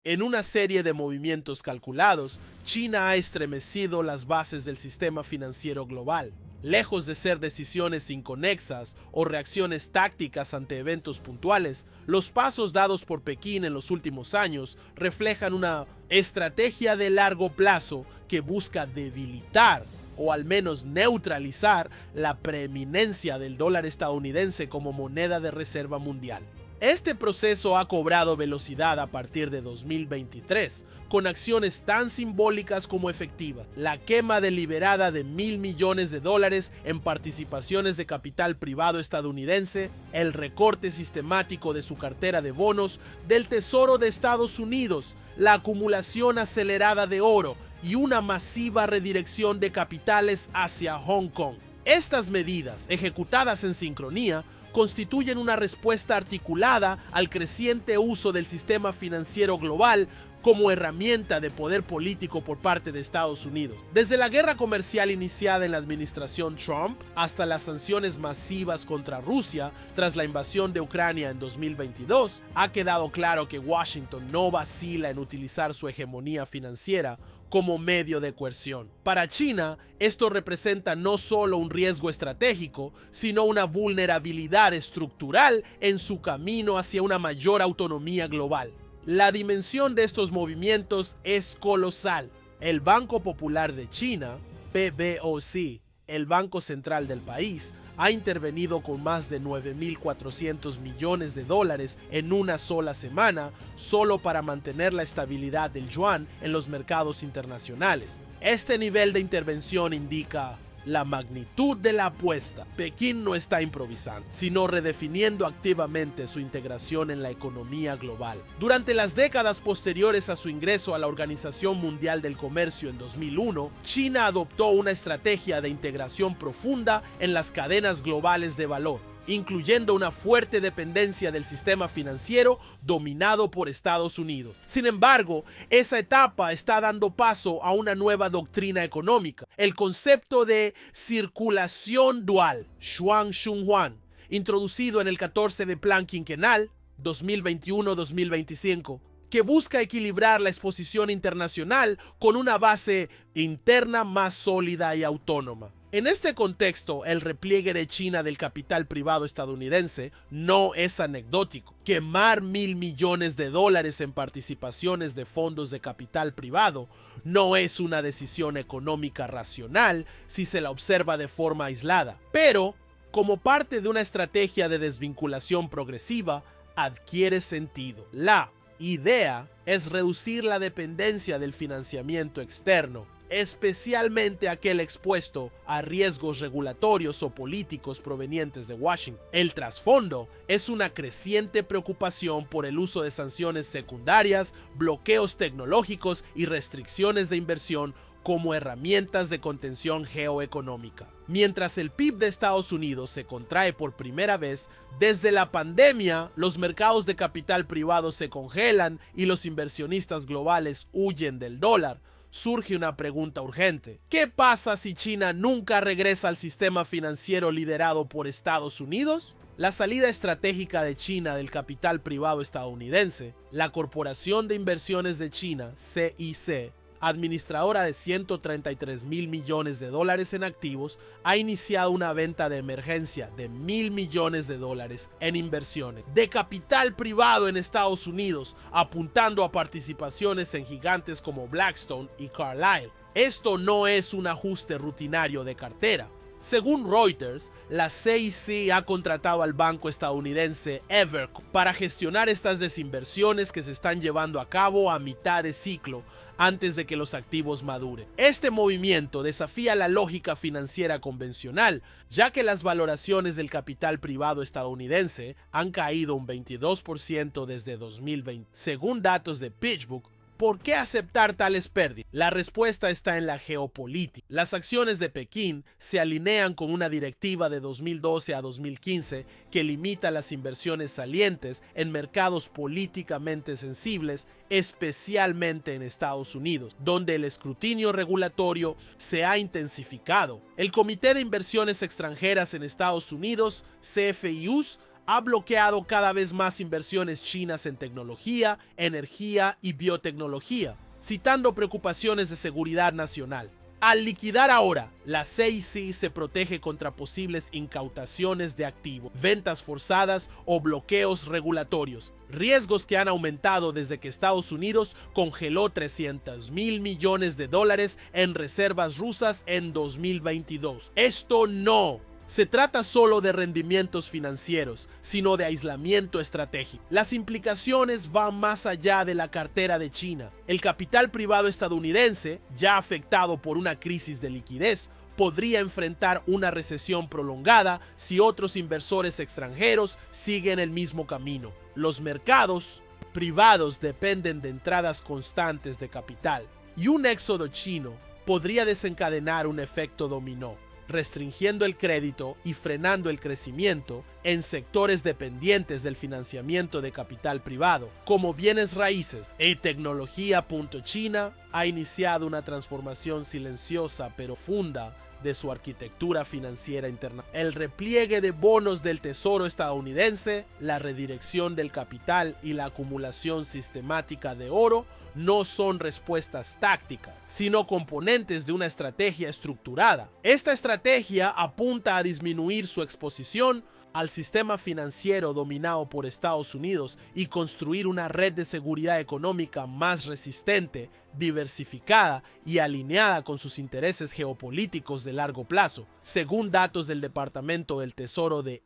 En una serie de movimientos calculados, China ha estremecido las bases del sistema financiero global. Lejos de ser decisiones inconexas o reacciones tácticas ante eventos puntuales, los pasos dados por Pekín en los últimos años reflejan una estrategia de largo plazo que busca debilitar o al menos neutralizar la preeminencia del dólar estadounidense como moneda de reserva mundial. Este proceso ha cobrado velocidad a partir de 2023, con acciones tan simbólicas como efectivas. La quema deliberada de $1.000 millones en participaciones de capital privado estadounidense, el recorte sistemático de su cartera de bonos del Tesoro de Estados Unidos, la acumulación acelerada de oro y una masiva redirección de capitales hacia Hong Kong. Estas medidas, ejecutadas en sincronía, constituyen una respuesta articulada al creciente uso del sistema financiero global como herramienta de poder político por parte de Estados Unidos. Desde la guerra comercial iniciada en la administración Trump hasta las sanciones masivas contra Rusia tras la invasión de Ucrania en 2022, ha quedado claro que Washington no vacila en utilizar su hegemonía financiera como medio de coerción. Para China, esto representa no solo un riesgo estratégico, sino una vulnerabilidad estructural en su camino hacia una mayor autonomía global. La dimensión de estos movimientos es colosal. El Banco Popular de China, PBOC, el banco central del país, ha intervenido con más de $9.400 millones en una sola semana solo para mantener la estabilidad del yuan en los mercados internacionales. Este nivel de intervención indica la magnitud de la apuesta. Pekín no está improvisando, sino redefiniendo activamente su integración en la economía global. Durante las décadas posteriores a su ingreso a la Organización Mundial del Comercio en 2001, China adoptó una estrategia de integración profunda en las cadenas globales de valor, incluyendo una fuerte dependencia del sistema financiero dominado por Estados Unidos. Sin embargo, esa etapa está dando paso a una nueva doctrina económica, el concepto de circulación dual, Xuan, introducido en el 14 de Plan Quinquenal 2021-2025, que busca equilibrar la exposición internacional con una base interna más sólida y autónoma. En este contexto, el repliegue de China del capital privado estadounidense no es anecdótico. Quemar $1.000 millones en participaciones de fondos de capital privado no es una decisión económica racional si se la observa de forma aislada, pero como parte de una estrategia de desvinculación progresiva, adquiere sentido. La idea es reducir la dependencia del financiamiento externo, especialmente aquel expuesto a riesgos regulatorios o políticos provenientes de Washington. El trasfondo es una creciente preocupación por el uso de sanciones secundarias, bloqueos tecnológicos y restricciones de inversión como herramientas de contención geoeconómica. Mientras el PIB de Estados Unidos se contrae por primera vez desde la pandemia, los mercados de capital privado se congelan y los inversionistas globales huyen del dólar, surge una pregunta urgente. ¿Qué pasa si China nunca regresa al sistema financiero liderado por Estados Unidos? La salida estratégica de China del capital privado estadounidense, la Corporación de Inversiones de China, CIC, administradora de $133.000 millones en activos, ha iniciado una venta de emergencia de $1.000 millones en inversiones de capital privado en Estados Unidos, apuntando a participaciones en gigantes como Blackstone y Carlyle. Esto no es un ajuste rutinario de cartera. Según Reuters, la CIC ha contratado al banco estadounidense Evercore para gestionar estas desinversiones que se están llevando a cabo a mitad de ciclo antes de que los activos maduren. Este movimiento desafía la lógica financiera convencional, ya que las valoraciones del capital privado estadounidense han caído un 22% desde 2020. Según datos de PitchBook, ¿por qué aceptar tales pérdidas? La respuesta está en la geopolítica. Las acciones de Pekín se alinean con una directiva de 2012 a 2015 que limita las inversiones salientes en mercados políticamente sensibles, especialmente en Estados Unidos, donde el escrutinio regulatorio se ha intensificado. El Comité de Inversiones Extranjeras en Estados Unidos, CFIUS, ha bloqueado cada vez más inversiones chinas en tecnología, energía y biotecnología, citando preocupaciones de seguridad nacional. Al liquidar ahora, la CIC se protege contra posibles incautaciones de activos, ventas forzadas o bloqueos regulatorios, riesgos que han aumentado desde que Estados Unidos congeló 300.000 millones de dólares en reservas rusas en 2022. Esto no se trata solo de rendimientos financieros, sino de aislamiento estratégico. Las implicaciones van más allá de la cartera de China. El capital privado estadounidense, ya afectado por una crisis de liquidez, podría enfrentar una recesión prolongada si otros inversores extranjeros siguen el mismo camino. Los mercados privados dependen de entradas constantes de capital, y un éxodo chino podría desencadenar un efecto dominó, restringiendo el crédito y frenando el crecimiento en sectores dependientes del financiamiento de capital privado, como bienes raíces. Y Tecnología.China ha iniciado una transformación silenciosa pero profunda de su arquitectura financiera interna. El repliegue de bonos del Tesoro estadounidense, la redirección del capital y la acumulación sistemática de oro no son respuestas tácticas, sino componentes de una estrategia estructurada. Esta estrategia apunta a disminuir su exposición al sistema financiero dominado por Estados Unidos y construir una red de seguridad económica más resistente, diversificada y alineada con sus intereses geopolíticos de largo plazo. Según datos del Departamento del Tesoro de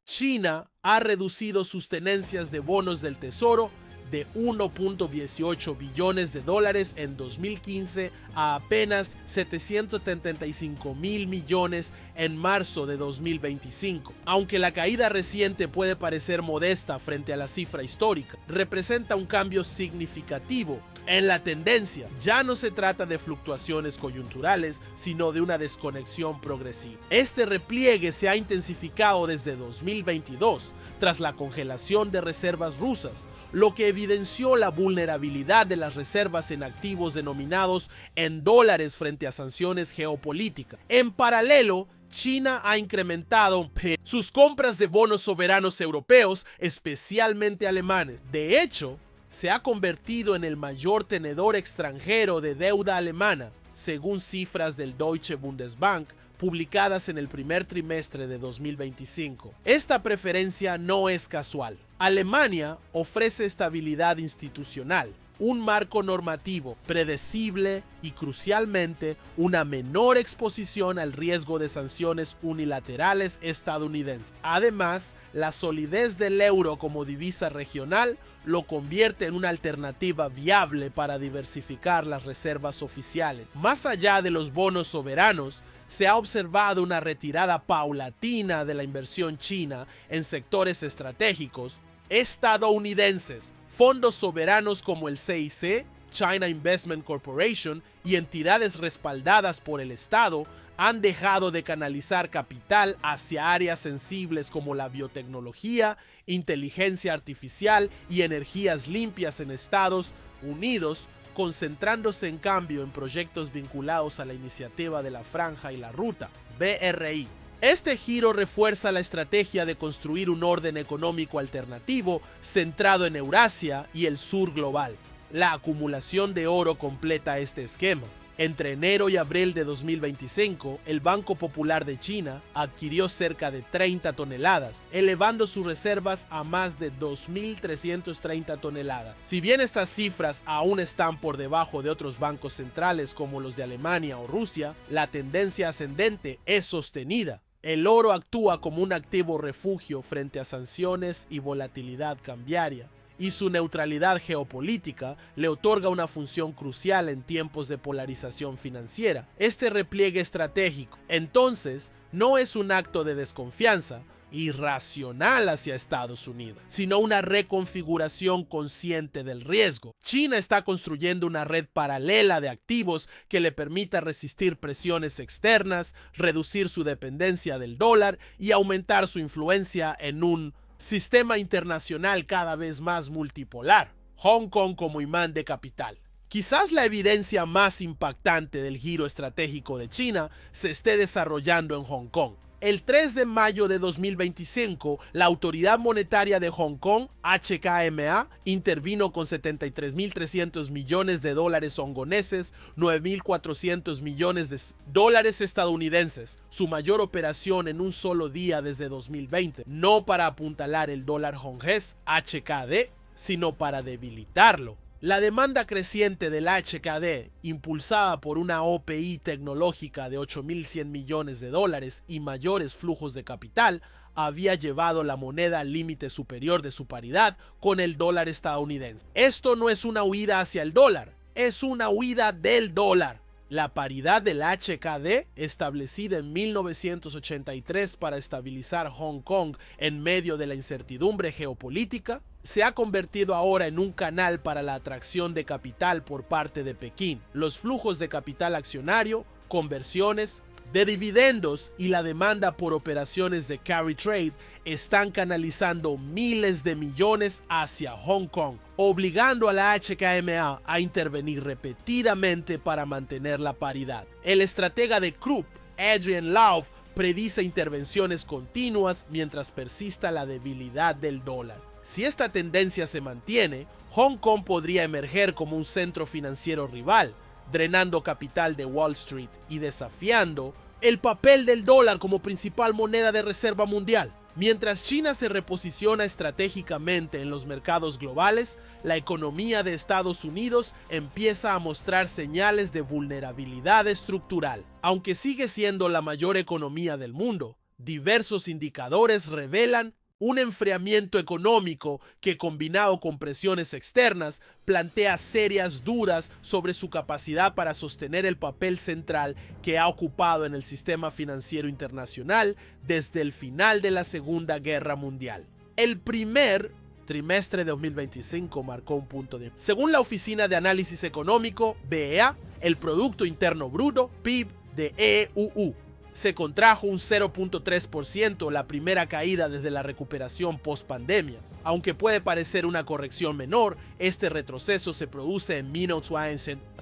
China ha reducido sus tenencias de bonos del Tesoro de 1.18 billones de dólares en 2015 a apenas 775.000 millones en marzo de 2025. Aunque la caída reciente puede parecer modesta frente a la cifra histórica, representa un cambio significativo en la tendencia. Ya no se trata de fluctuaciones coyunturales, sino de una desconexión progresiva. Este repliegue se ha intensificado desde 2022, tras la congelación de reservas rusas, lo que evidenció la vulnerabilidad de las reservas en activos denominados en dólares frente a sanciones geopolíticas. En paralelo, China ha incrementado sus compras de bonos soberanos europeos, especialmente alemanes. De hecho, se ha convertido en el mayor tenedor extranjero de deuda alemana, según cifras del Deutsche Bundesbank, publicadas en el primer trimestre de 2025. Esta preferencia no es casual. Alemania ofrece estabilidad institucional, un marco normativo predecible y, crucialmente, una menor exposición al riesgo de sanciones unilaterales estadounidenses. Además, la solidez del euro como divisa regional lo convierte en una alternativa viable para diversificar las reservas oficiales. Más allá de los bonos soberanos, se ha observado una retirada paulatina de la inversión china en sectores estratégicos estadounidenses. Fondos soberanos como el CIC, China Investment Corporation, y entidades respaldadas por el Estado han dejado de canalizar capital hacia áreas sensibles como la biotecnología, inteligencia artificial y energías limpias en Estados Unidos, concentrándose en cambio en proyectos vinculados a la iniciativa de la Franja y la Ruta, BRI. Este giro refuerza la estrategia de construir un orden económico alternativo centrado en Eurasia y el sur global. La acumulación de oro completa este esquema. Entre enero y abril de 2025, el Banco Popular de China adquirió cerca de 30 toneladas, elevando sus reservas a más de 2.330 toneladas. Si bien estas cifras aún están por debajo de otros bancos centrales como los de Alemania o Rusia, la tendencia ascendente es sostenida. El oro actúa como un activo refugio frente a sanciones y volatilidad cambiaria, y su neutralidad geopolítica le otorga una función crucial en tiempos de polarización financiera. Este repliegue estratégico, entonces, no es un acto de desconfianza irracional hacia Estados Unidos, sino una reconfiguración consciente del riesgo. China está construyendo una red paralela de activos que le permita resistir presiones externas, reducir su dependencia del dólar y aumentar su influencia en un sistema internacional cada vez más multipolar. Hong Kong como imán de capital. Quizás la evidencia más impactante del giro estratégico de China se esté desarrollando en Hong Kong. El 3 de mayo de 2025, la Autoridad Monetaria de Hong Kong, HKMA, intervino con 73.300 millones de dólares hongkoneses, 9.400 millones de dólares estadounidenses, su mayor operación en un solo día desde 2020, no para apuntalar el dólar hongés HKD, sino para debilitarlo. La demanda creciente del HKD, impulsada por una OPI tecnológica de 8.100 millones de dólares y mayores flujos de capital, había llevado la moneda al límite superior de su paridad con el dólar estadounidense. Esto no es una huida hacia el dólar, es una huida del dólar. La paridad del HKD, establecida en 1983 para estabilizar Hong Kong en medio de la incertidumbre geopolítica, se ha convertido ahora en un canal para la atracción de capital por parte de Pekín. Los flujos de capital accionario, conversiones, de dividendos y la demanda por operaciones de carry trade están canalizando miles de millones hacia Hong Kong, obligando a la HKMA a intervenir repetidamente para mantener la paridad. El estratega de Krupp, Adrian Lau, predice intervenciones continuas mientras persista la debilidad del dólar. Si esta tendencia se mantiene, Hong Kong podría emerger como un centro financiero rival, drenando capital de Wall Street y desafiando el papel del dólar como principal moneda de reserva mundial. Mientras China se reposiciona estratégicamente en los mercados globales, la economía de Estados Unidos empieza a mostrar señales de vulnerabilidad estructural. Aunque sigue siendo la mayor economía del mundo, diversos indicadores revelan un enfriamiento económico que, combinado con presiones externas, plantea serias dudas sobre su capacidad para sostener el papel central que ha ocupado en el sistema financiero internacional desde el final de la Segunda Guerra Mundial. El primer trimestre de 2025 marcó un punto de... Según la Oficina de Análisis Económico, BEA, el Producto Interno Bruto, PIB de EUU, se contrajo un 0.3%, la primera caída desde la recuperación post-pandemia. Aunque puede parecer una corrección menor, este retroceso se produce en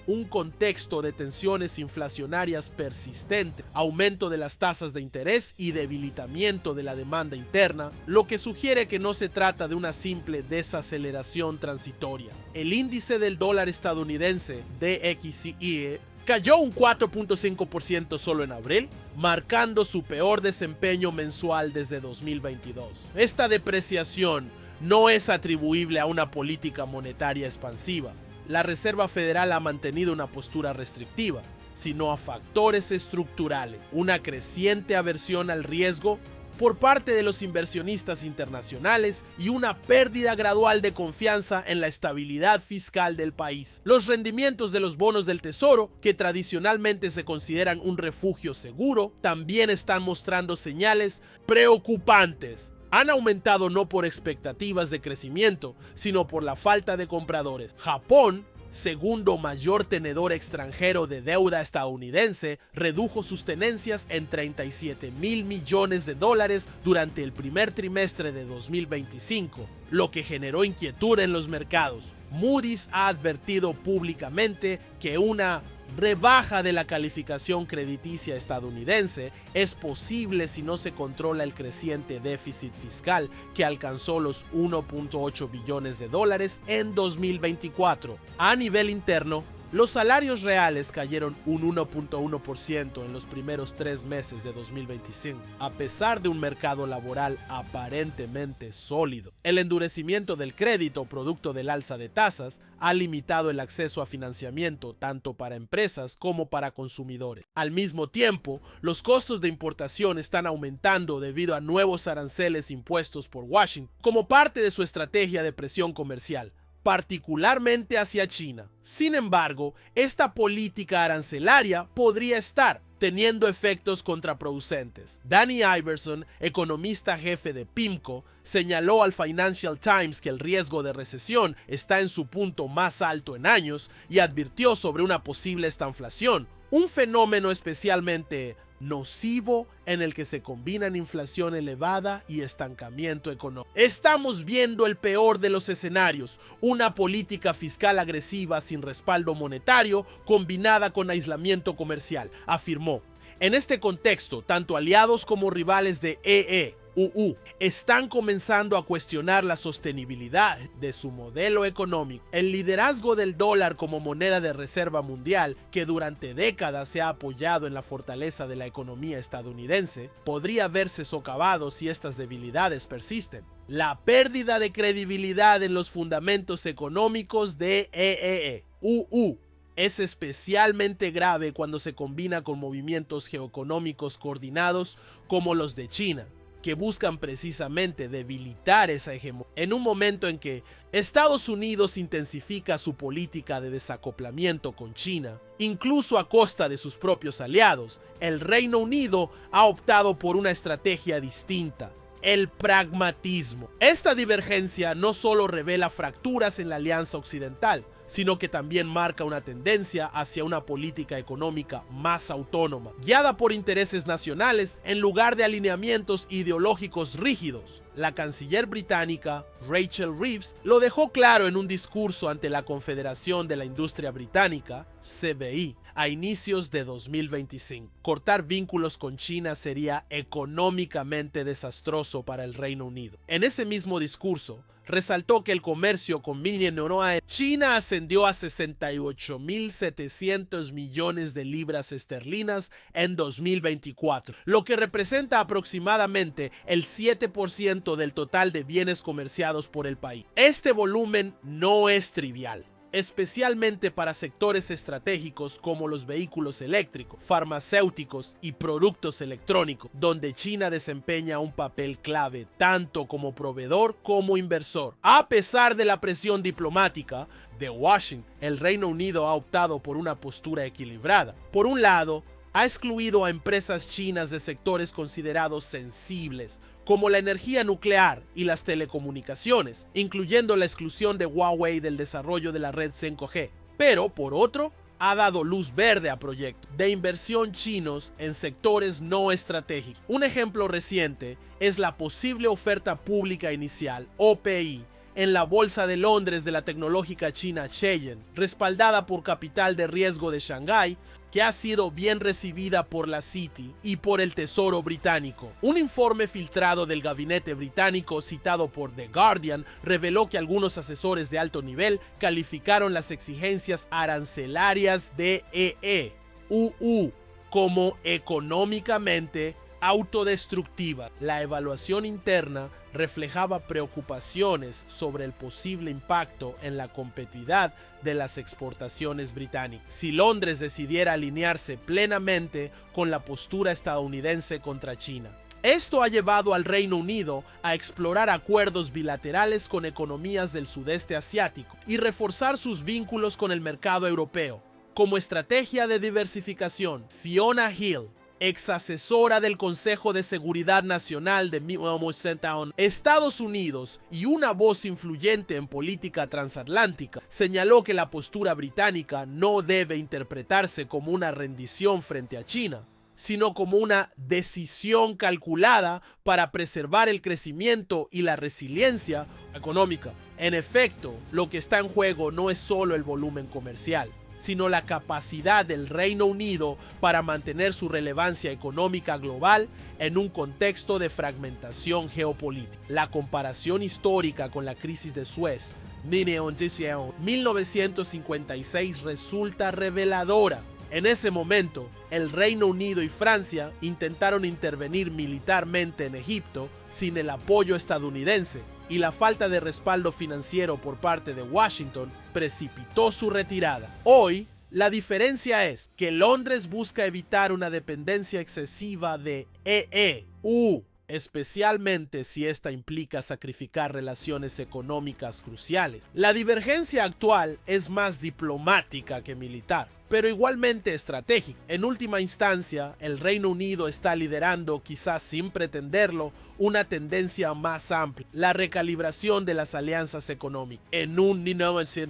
un contexto de tensiones inflacionarias persistentes, aumento de las tasas de interés y debilitamiento de la demanda interna, lo que sugiere que no se trata de una simple desaceleración transitoria. El índice del dólar estadounidense, DXY, cayó un 4.5% solo en abril, marcando su peor desempeño mensual desde 2022. Esta depreciación no es atribuible a una política monetaria expansiva. La Reserva Federal ha mantenido una postura restrictiva, sino a factores estructurales, una creciente aversión al riesgo por parte de los inversionistas internacionales y una pérdida gradual de confianza en la estabilidad fiscal del país. Los rendimientos de los bonos del Tesoro, que tradicionalmente se consideran un refugio seguro, también están mostrando señales preocupantes. Han aumentado no por expectativas de crecimiento, sino por la falta de compradores. Japón, segundo mayor tenedor extranjero de deuda estadounidense, redujo sus tenencias en 37.000 millones de dólares durante el primer trimestre de 2025, lo que generó inquietud en los mercados. Moody's ha advertido públicamente que una rebaja de la calificación crediticia estadounidense es posible si no se controla el creciente déficit fiscal que alcanzó los 1.8 billones de dólares en 2024. A nivel interno, los salarios reales cayeron un 1.1% en los primeros 3 meses de 2025, a pesar de un mercado laboral aparentemente sólido. El endurecimiento del crédito, producto del alza de tasas, ha limitado el acceso a financiamiento tanto para empresas como para consumidores. Al mismo tiempo, los costos de importación están aumentando debido a nuevos aranceles impuestos por Washington como parte de su estrategia de presión comercial, particularmente hacia China. Sin embargo, esta política arancelaria podría estar teniendo efectos contraproducentes. Danny Iverson, economista jefe de PIMCO, señaló al Financial Times que el riesgo de recesión está en su punto más alto en años y advirtió sobre una posible estanflación, un fenómeno especialmente nocivo en el que se combinan inflación elevada y estancamiento económico. Estamos viendo el peor de los escenarios, una política fiscal agresiva sin respaldo monetario combinada con aislamiento comercial, afirmó. En este contexto, tanto aliados como rivales de EU están comenzando a cuestionar la sostenibilidad de su modelo económico. El liderazgo del dólar como moneda de reserva mundial, que durante décadas se ha apoyado en la fortaleza de la economía estadounidense, podría verse socavado si estas debilidades persisten. La pérdida de credibilidad en los fundamentos económicos de EU es especialmente grave cuando se combina con movimientos geoeconómicos coordinados como los de China, que buscan precisamente debilitar esa hegemonía. En un momento en que Estados Unidos intensifica su política de desacoplamiento con China, incluso a costa de sus propios aliados, el Reino Unido ha optado por una estrategia distinta: el pragmatismo. Esta divergencia no solo revela fracturas en la alianza occidental, sino que también marca una tendencia hacia una política económica más autónoma, guiada por intereses nacionales en lugar de alineamientos ideológicos rígidos. La canciller británica Rachel Reeves lo dejó claro en un discurso ante la Confederación de la Industria Británica, CBI, a inicios de 2025. Cortar vínculos con China sería económicamente desastroso para el Reino Unido. En ese mismo discurso, resaltó que el comercio con China ascendió a 68.700 millones de libras esterlinas en 2024, lo que representa aproximadamente el 7% del total de bienes comerciados por el país. Este volumen no es trivial, especialmente para sectores estratégicos como los vehículos eléctricos, farmacéuticos y productos electrónicos, donde China desempeña un papel clave tanto como proveedor como inversor. A pesar de la presión diplomática de Washington, el Reino Unido ha optado por una postura equilibrada. Por un lado, ha excluido a empresas chinas de sectores considerados sensibles, como la energía nuclear y las telecomunicaciones, incluyendo la exclusión de Huawei del desarrollo de la red 5G. Pero, por otro, ha dado luz verde a proyectos de inversión chinos en sectores no estratégicos. Un ejemplo reciente es la posible oferta pública inicial, OPI, en la Bolsa de Londres de la tecnológica china Shenzhen, respaldada por capital de riesgo de Shanghái, que ha sido bien recibida por la Citi y por el Tesoro británico. Un informe filtrado del gabinete británico citado por The Guardian reveló que algunos asesores de alto nivel calificaron las exigencias arancelarias de EU como económicamente autodestructiva. La evaluación interna reflejaba preocupaciones sobre el posible impacto en la competitividad de las exportaciones británicas si Londres decidiera alinearse plenamente con la postura estadounidense contra China. Esto ha llevado al Reino Unido a explorar acuerdos bilaterales con economías del sudeste asiático y reforzar sus vínculos con el mercado europeo. Como estrategia de diversificación, Fiona Hill, ex asesora del Consejo de Seguridad Nacional de Estados Unidos y una voz influyente en política transatlántica, señaló que la postura británica no debe interpretarse como una rendición frente a China, sino como una decisión calculada para preservar el crecimiento y la resiliencia económica. En efecto, lo que está en juego no es solo el volumen comercial, sino la capacidad del Reino Unido para mantener su relevancia económica global en un contexto de fragmentación geopolítica. La comparación histórica con la crisis de Suez, 1956, resulta reveladora. En ese momento, el Reino Unido y Francia intentaron intervenir militarmente en Egipto sin el apoyo estadounidense, y la falta de respaldo financiero por parte de Washington precipitó su retirada. Hoy, la diferencia es que Londres busca evitar una dependencia excesiva de EU, especialmente si esta implica sacrificar relaciones económicas cruciales. La divergencia actual es más diplomática que militar, pero igualmente estratégica. En última instancia, el Reino Unido está liderando, quizás sin pretenderlo, una tendencia más amplia: la recalibración de las alianzas económicas. En un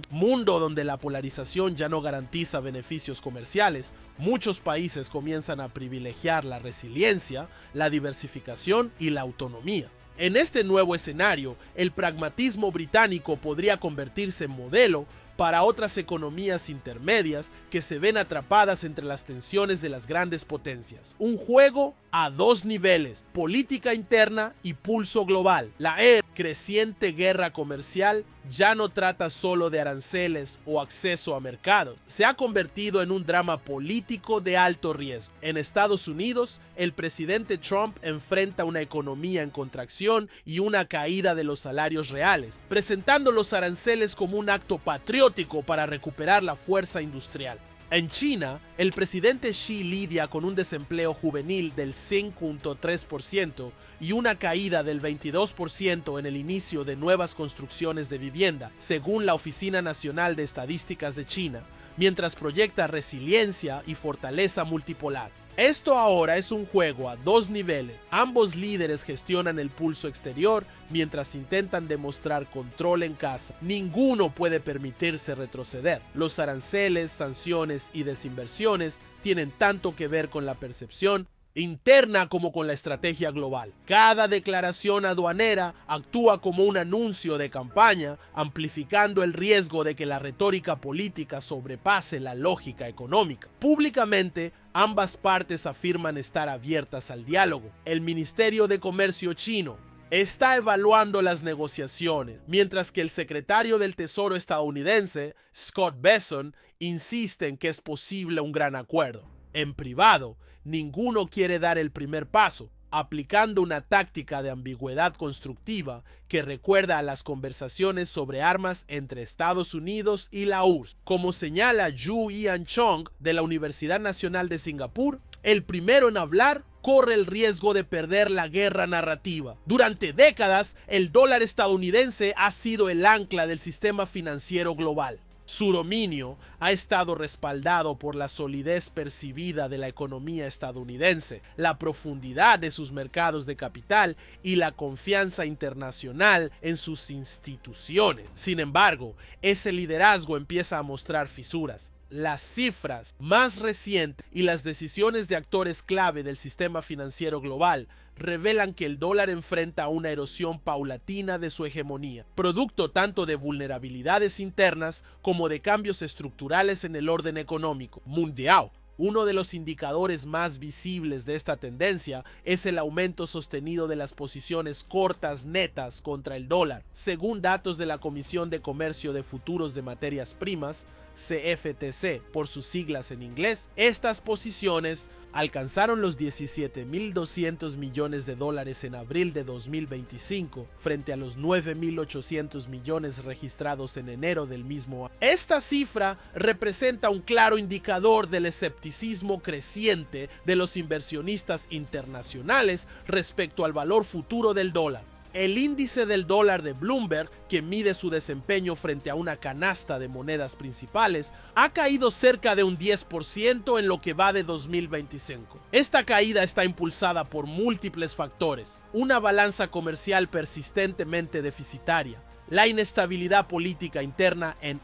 mundo donde la polarización ya no garantiza beneficios comerciales, muchos países comienzan a privilegiar la resiliencia, la diversificación y la autonomía. En este nuevo escenario, el pragmatismo británico podría convertirse en modelo para otras economías intermedias que se ven atrapadas entre las tensiones de las grandes potencias. Un juego a dos niveles, política interna y pulso global. La creciente guerra comercial ya no trata solo de aranceles o acceso a mercados. Se ha convertido en un drama político de alto riesgo. En Estados Unidos, el presidente Trump enfrenta una economía en contracción y una caída de los salarios reales, presentando los aranceles como un acto patriótico para recuperar la fuerza industrial. En China, el presidente Xi lidia con un desempleo juvenil del 5.3% y una caída del 22% en el inicio de nuevas construcciones de vivienda, según la Oficina Nacional de Estadísticas de China, mientras proyecta resiliencia y fortaleza multipolar. Esto ahora es un juego a dos niveles. Ambos líderes gestionan el pulso exterior mientras intentan demostrar control en casa. Ninguno puede permitirse retroceder. Los aranceles, sanciones y desinversiones tienen tanto que ver con la percepción interna como con la estrategia global. Cada declaración aduanera actúa como un anuncio de campaña, amplificando el riesgo de que la retórica política sobrepase la lógica económica. Públicamente, ambas partes afirman estar abiertas al diálogo. El Ministerio de Comercio chino está evaluando las negociaciones, mientras que el secretario del Tesoro estadounidense, Scott Bessent, insiste en que es posible un gran acuerdo. En privado, ninguno quiere dar el primer paso, aplicando una táctica de ambigüedad constructiva que recuerda a las conversaciones sobre armas entre Estados Unidos y la URSS. Como señala Yu Ian Chong de la Universidad Nacional de Singapur, el primero en hablar corre el riesgo de perder la guerra narrativa. Durante décadas, el dólar estadounidense ha sido el ancla del sistema financiero global. Su dominio ha estado respaldado por la solidez percibida de la economía estadounidense, la profundidad de sus mercados de capital y la confianza internacional en sus instituciones. Sin embargo, ese liderazgo empieza a mostrar fisuras. Las cifras más recientes y las decisiones de actores clave del sistema financiero global revelan que el dólar enfrenta una erosión paulatina de su hegemonía, producto tanto de vulnerabilidades internas como de cambios estructurales en el orden económico mundial. Uno de los indicadores más visibles de esta tendencia es el aumento sostenido de las posiciones cortas netas contra el dólar. Según datos de la Comisión de Comercio de Futuros de Materias Primas, CFTC por sus siglas en inglés, estas posiciones alcanzaron los 17.200 millones de dólares en abril de 2025 frente a los 9.800 millones registrados en enero del mismo año. Esta cifra representa un claro indicador del escepticismo creciente de los inversionistas internacionales respecto al valor futuro del dólar. El índice del dólar de Bloomberg, que mide su desempeño frente a una canasta de monedas principales, ha caído cerca de un 10% en lo que va de 2025. Esta caída está impulsada por múltiples factores: una balanza comercial persistentemente deficitaria, la inestabilidad política interna en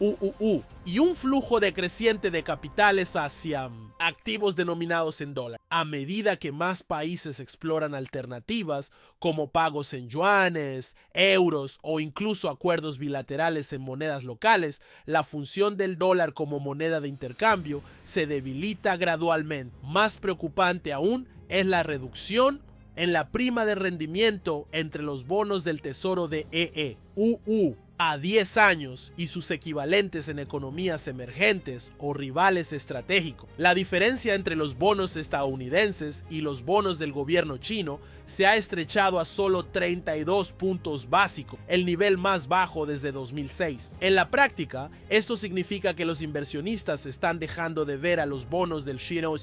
UUU y un flujo decreciente de capitales hacia activos denominados en dólar. A medida que más países exploran alternativas como pagos en yuanes, euros o incluso acuerdos bilaterales en monedas locales, la función del dólar como moneda de intercambio se debilita gradualmente. Más preocupante aún es la reducción en la prima de rendimiento entre los bonos del Tesoro de UU a 10 años y sus equivalentes en economías emergentes o rivales estratégicos. La diferencia entre los bonos estadounidenses y los bonos del gobierno chino se ha estrechado a solo 32 puntos básicos, el nivel más bajo desde 2006. En la práctica, esto significa que los inversionistas están dejando de ver a los bonos del Chino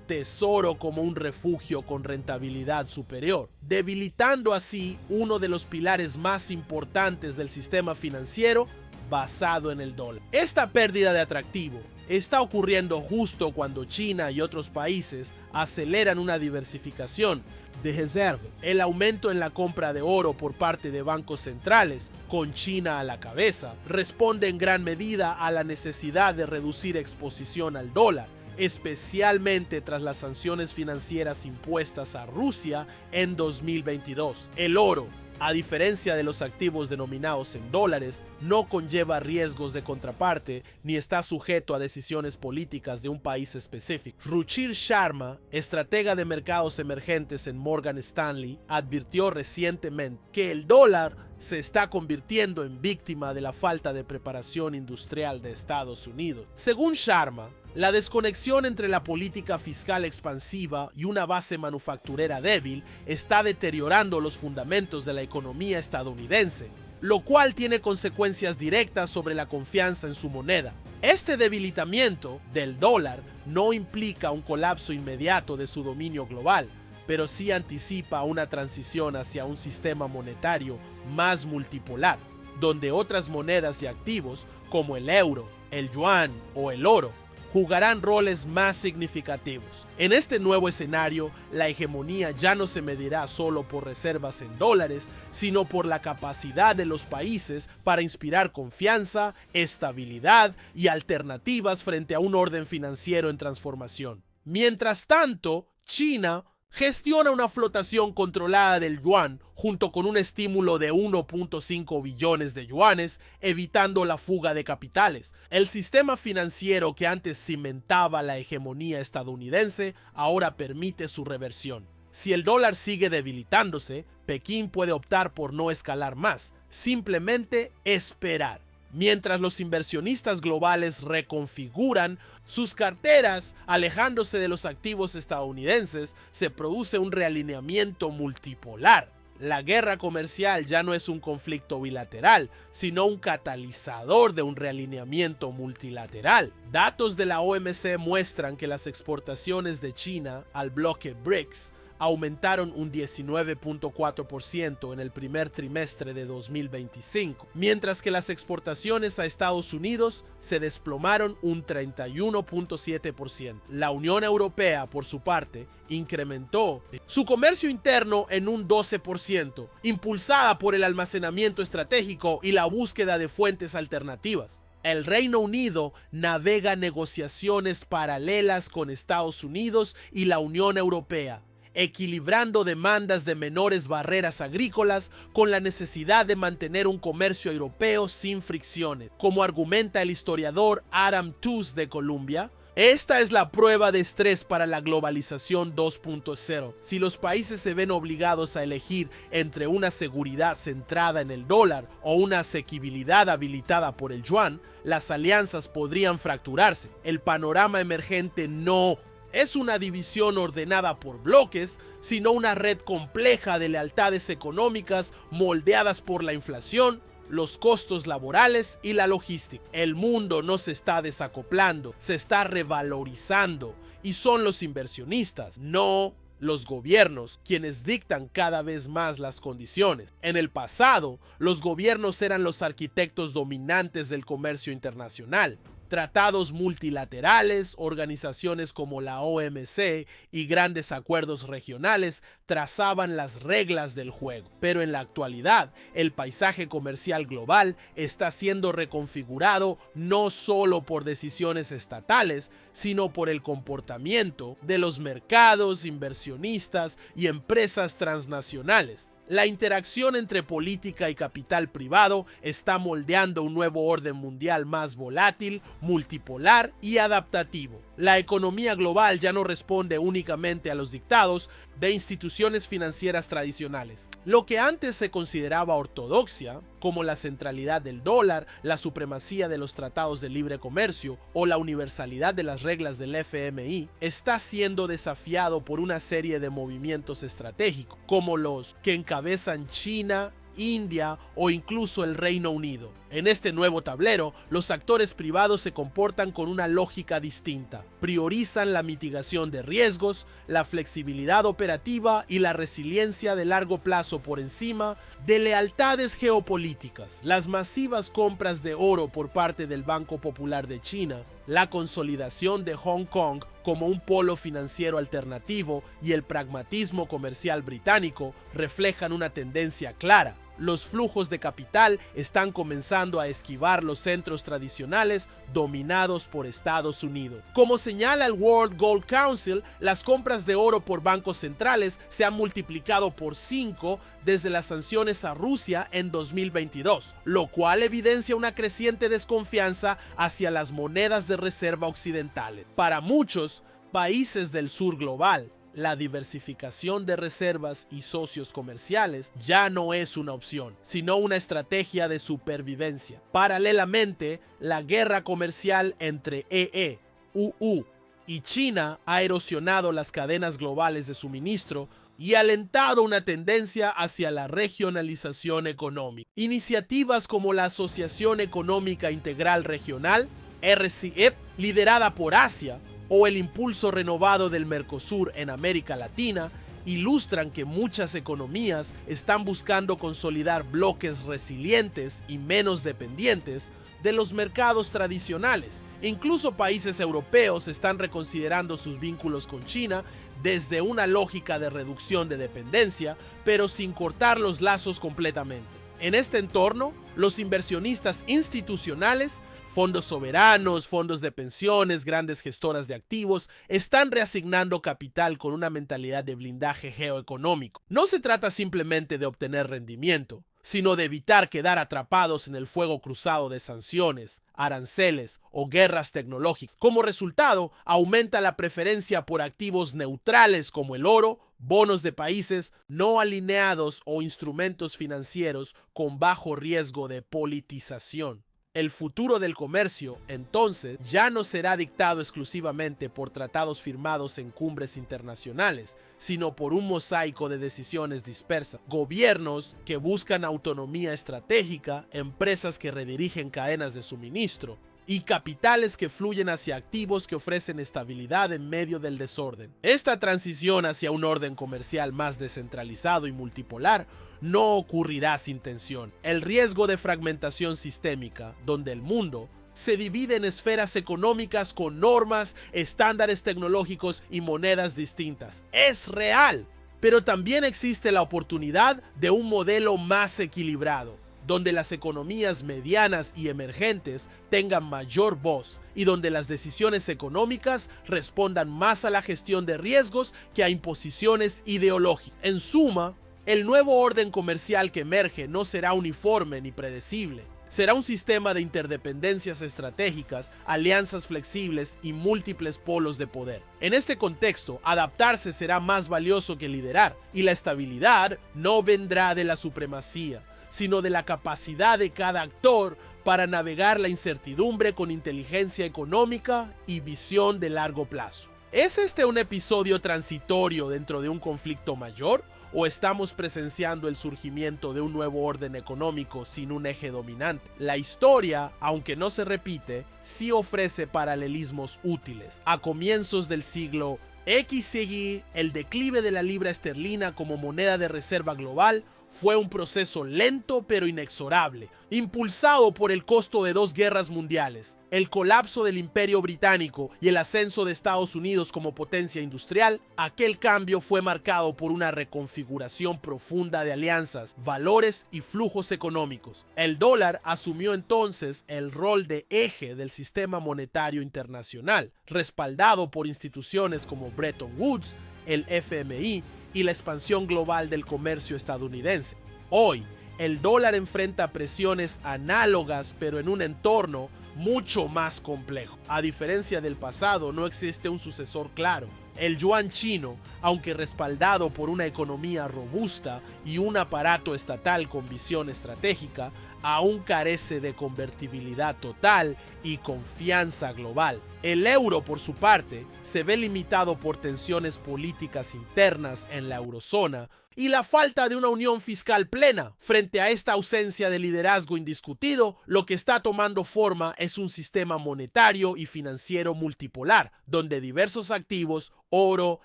Tesoro como un refugio con rentabilidad superior, debilitando así uno de los pilares más importantes del sistema financiero basado en el dólar. Esta pérdida de atractivo está ocurriendo justo cuando China y otros países aceleran una diversificación de reserva. El aumento en la compra de oro por parte de bancos centrales, con China a la cabeza, responde en gran medida a la necesidad de reducir exposición al dólar, especialmente tras las sanciones financieras impuestas a Rusia en 2022. El oro, A diferencia de los activos denominados en dólares, no conlleva riesgos de contraparte ni está sujeto a decisiones políticas de un país específico. Ruchir Sharma, estratega de mercados emergentes en Morgan Stanley, advirtió recientemente que el dólar se está convirtiendo en víctima de la falta de preparación industrial de Estados Unidos. Según Sharma, la desconexión entre la política fiscal expansiva y una base manufacturera débil está deteriorando los fundamentos de la economía estadounidense, lo cual tiene consecuencias directas sobre la confianza en su moneda. Este debilitamiento del dólar no implica un colapso inmediato de su dominio global, pero sí anticipa una transición hacia un sistema monetario más multipolar, donde otras monedas y activos como el euro, el yuan o el oro jugarán roles más significativos. En este nuevo escenario, la hegemonía ya no se medirá solo por reservas en dólares, sino por la capacidad de los países para inspirar confianza, estabilidad y alternativas frente a un orden financiero en transformación. Mientras tanto, China gestiona una flotación controlada del yuan junto con un estímulo de 1.5 billones de yuanes, evitando la fuga de capitales. El sistema financiero que antes cimentaba la hegemonía estadounidense ahora permite su reversión. Si el dólar sigue debilitándose, Pekín puede optar por no escalar más, simplemente esperar. Mientras los inversionistas globales reconfiguran sus carteras, alejándose de los activos estadounidenses, se produce un realineamiento multipolar. La guerra comercial ya no es un conflicto bilateral, sino un catalizador de un realineamiento multilateral. Datos de la OMC muestran que las exportaciones de China al bloque BRICS aumentaron un 19.4% en el primer trimestre de 2025, mientras que las exportaciones a Estados Unidos se desplomaron un 31.7%. La Unión Europea, por su parte, incrementó su comercio interno en un 12%, impulsada por el almacenamiento estratégico y la búsqueda de fuentes alternativas. El Reino Unido navega negociaciones paralelas con Estados Unidos y la Unión Europea, equilibrando demandas de menores barreras agrícolas con la necesidad de mantener un comercio europeo sin fricciones. Como argumenta el historiador Adam Tooze de Columbia, esta es la prueba de estrés para la globalización 2.0. Si los países se ven obligados a elegir entre una seguridad centrada en el dólar o una asequibilidad habilitada por el yuan, las alianzas podrían fracturarse. El panorama emergente no es una división ordenada por bloques, sino una red compleja de lealtades económicas moldeadas por la inflación, los costos laborales y la logística. El mundo no se está desacoplando, se está revalorizando, y son los inversionistas, no los gobiernos, quienes dictan cada vez más las condiciones. En el pasado, los gobiernos eran los arquitectos dominantes del comercio internacional. Tratados multilaterales, organizaciones como la OMC y grandes acuerdos regionales trazaban las reglas del juego. Pero en la actualidad, el paisaje comercial global está siendo reconfigurado no solo por decisiones estatales, sino por el comportamiento de los mercados, inversionistas y empresas transnacionales. La interacción entre política y capital privado está moldeando un nuevo orden mundial más volátil, multipolar y adaptativo. La economía global ya no responde únicamente a los dictados de instituciones financieras tradicionales. Lo que antes se consideraba ortodoxia, como la centralidad del dólar, la supremacía de los tratados de libre comercio o la universalidad de las reglas del FMI, está siendo desafiado por una serie de movimientos estratégicos, como los que encabezan China, India o incluso el Reino Unido. En este nuevo tablero, los actores privados se comportan con una lógica distinta. Priorizan la mitigación de riesgos, la flexibilidad operativa y la resiliencia de largo plazo por encima de lealtades geopolíticas. Las masivas compras de oro por parte del Banco Popular de China, la consolidación de Hong Kong como un polo financiero alternativo y el pragmatismo comercial británico reflejan una tendencia clara. los flujos de capital están comenzando a esquivar los centros tradicionales dominados por Estados Unidos. Como señala el World Gold Council, las compras de oro por bancos centrales se han multiplicado por 5 desde las sanciones a Rusia en 2022, lo cual evidencia una creciente desconfianza hacia las monedas de reserva occidentales. Para muchos países del sur global, la diversificación de reservas y socios comerciales ya no es una opción, sino una estrategia de supervivencia. Paralelamente, la guerra comercial entre EU y China ha erosionado las cadenas globales de suministro y alentado una tendencia hacia la regionalización económica. Iniciativas como la Asociación Económica Integral Regional, RCEP, liderada por Asia, o el impulso renovado del Mercosur en América Latina, ilustran que muchas economías están buscando consolidar bloques resilientes y menos dependientes de los mercados tradicionales. Incluso países europeos están reconsiderando sus vínculos con China desde una lógica de reducción de dependencia, pero sin cortar los lazos completamente. En este entorno, los inversionistas institucionales, fondos soberanos, fondos de pensiones, grandes gestoras de activos, están reasignando capital con una mentalidad de blindaje geoeconómico. No se trata simplemente de obtener rendimiento, sino de evitar quedar atrapados en el fuego cruzado de sanciones, aranceles o guerras tecnológicas. Como resultado, aumenta la preferencia por activos neutrales como el oro, bonos de países no alineados o instrumentos financieros con bajo riesgo de politización. El futuro del comercio, entonces, ya no será dictado exclusivamente por tratados firmados en cumbres internacionales, sino por un mosaico de decisiones dispersas. Gobiernos que buscan autonomía estratégica, empresas que redirigen cadenas de suministro, y capitales que fluyen hacia activos que ofrecen estabilidad en medio del desorden. Esta transición hacia un orden comercial más descentralizado y multipolar no ocurrirá sin tensión. El riesgo de fragmentación sistémica, donde el mundo se divide en esferas económicas con normas, estándares tecnológicos y monedas distintas, es real. Pero también existe la oportunidad de un modelo más equilibrado, donde las economías medianas y emergentes tengan mayor voz y donde las decisiones económicas respondan más a la gestión de riesgos que a imposiciones ideológicas. En suma, el nuevo orden comercial que emerge no será uniforme ni predecible. Será un sistema de interdependencias estratégicas, alianzas flexibles y múltiples polos de poder. En este contexto, adaptarse será más valioso que liderar, y la estabilidad no vendrá de la supremacía, sino de la capacidad de cada actor para navegar la incertidumbre con inteligencia económica y visión de largo plazo. ¿Es este un episodio transitorio dentro de un conflicto mayor? ¿O estamos presenciando el surgimiento de un nuevo orden económico sin un eje dominante? La historia, aunque no se repite, sí ofrece paralelismos útiles. A comienzos del siglo XY, el declive de la libra esterlina como moneda de reserva global fue un proceso lento pero inexorable, impulsado por el costo de 2 guerras mundiales, el colapso del Imperio Británico y el ascenso de Estados Unidos como potencia industrial. Aquel cambio fue marcado por una reconfiguración profunda de alianzas, valores y flujos económicos. El dólar asumió entonces el rol de eje del sistema monetario internacional, respaldado por instituciones como Bretton Woods, el FMI y la expansión global del comercio estadounidense. Hoy, el dólar enfrenta presiones análogas, pero en un entorno mucho más complejo. A diferencia del pasado, no existe un sucesor claro. El yuan chino, aunque respaldado por una economía robusta y un aparato estatal con visión estratégica, aún carece de convertibilidad total y confianza global. El euro, por su parte, se ve limitado por tensiones políticas internas en la eurozona y la falta de una unión fiscal plena. Frente a esta ausencia de liderazgo indiscutido, lo que está tomando forma es un sistema monetario y financiero multipolar, donde diversos activos, oro,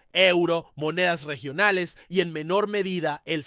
euro, monedas regionales y en menor medida el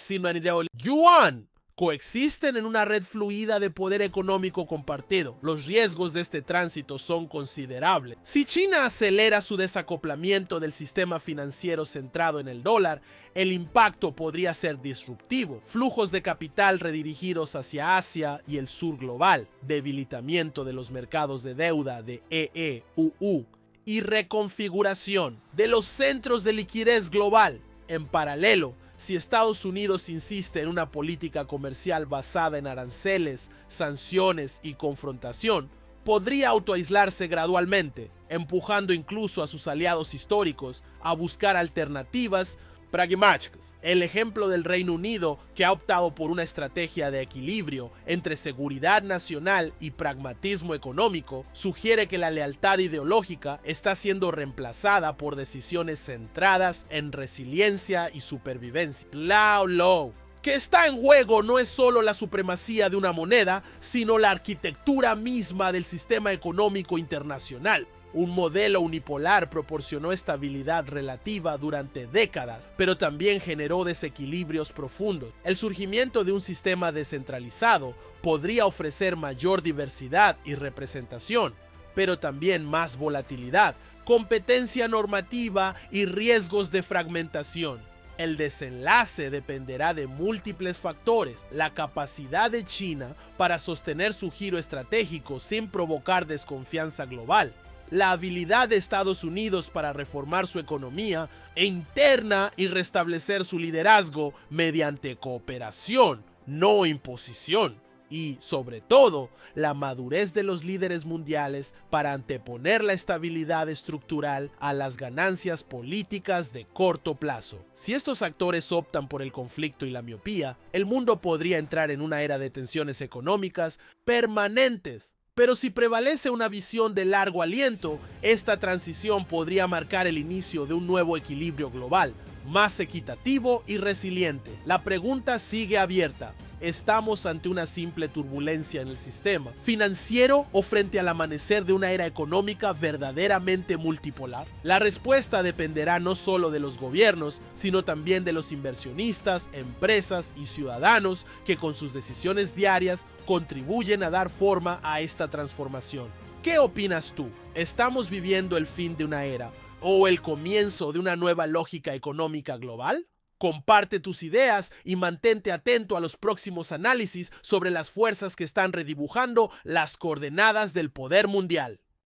yuan, Coexisten en una red fluida de poder económico compartido. Los riesgos de este tránsito son considerables. Si China acelera su desacoplamiento del sistema financiero centrado en el dólar, el impacto podría ser disruptivo. Flujos de capital redirigidos hacia Asia y el sur global, debilitamiento de los mercados de deuda de EEUU y reconfiguración de los centros de liquidez global. En paralelo, si Estados Unidos insiste en una política comercial basada en aranceles, sanciones y confrontación, podría autoaislarse gradualmente, empujando incluso a sus aliados históricos a buscar alternativas pragmáticas. El ejemplo del Reino Unido, que ha optado por una estrategia de equilibrio entre seguridad nacional y pragmatismo económico, sugiere que la lealtad ideológica está siendo reemplazada por decisiones centradas en resiliencia y supervivencia. Lo que está en juego no es solo la supremacía de una moneda, sino la arquitectura misma del sistema económico internacional. Un modelo unipolar proporcionó estabilidad relativa durante décadas, pero también generó desequilibrios profundos. El surgimiento de un sistema descentralizado podría ofrecer mayor diversidad y representación, pero también más volatilidad, competencia normativa y riesgos de fragmentación. El desenlace dependerá de múltiples factores: la capacidad de China para sostener su giro estratégico sin provocar desconfianza global, la habilidad de Estados Unidos para reformar su economía interna y restablecer su liderazgo mediante cooperación, no imposición, y, sobre todo, la madurez de los líderes mundiales para anteponer la estabilidad estructural a las ganancias políticas de corto plazo. Si estos actores optan por el conflicto y la miopía, el mundo podría entrar en una era de tensiones económicas permanentes. Pero si prevalece una visión de largo aliento, esta transición podría marcar el inicio de un nuevo equilibrio global, más equitativo y resiliente. La pregunta sigue abierta. ¿Estamos ante una simple turbulencia en el sistema financiero o frente al amanecer de una era económica verdaderamente multipolar? La respuesta dependerá no solo de los gobiernos, sino también de los inversionistas, empresas y ciudadanos que con sus decisiones diarias contribuyen a dar forma a esta transformación. ¿Qué opinas tú? ¿Estamos viviendo el fin de una era o el comienzo de una nueva lógica económica global? Comparte tus ideas y mantente atento a los próximos análisis sobre las fuerzas que están redibujando las coordenadas del poder mundial.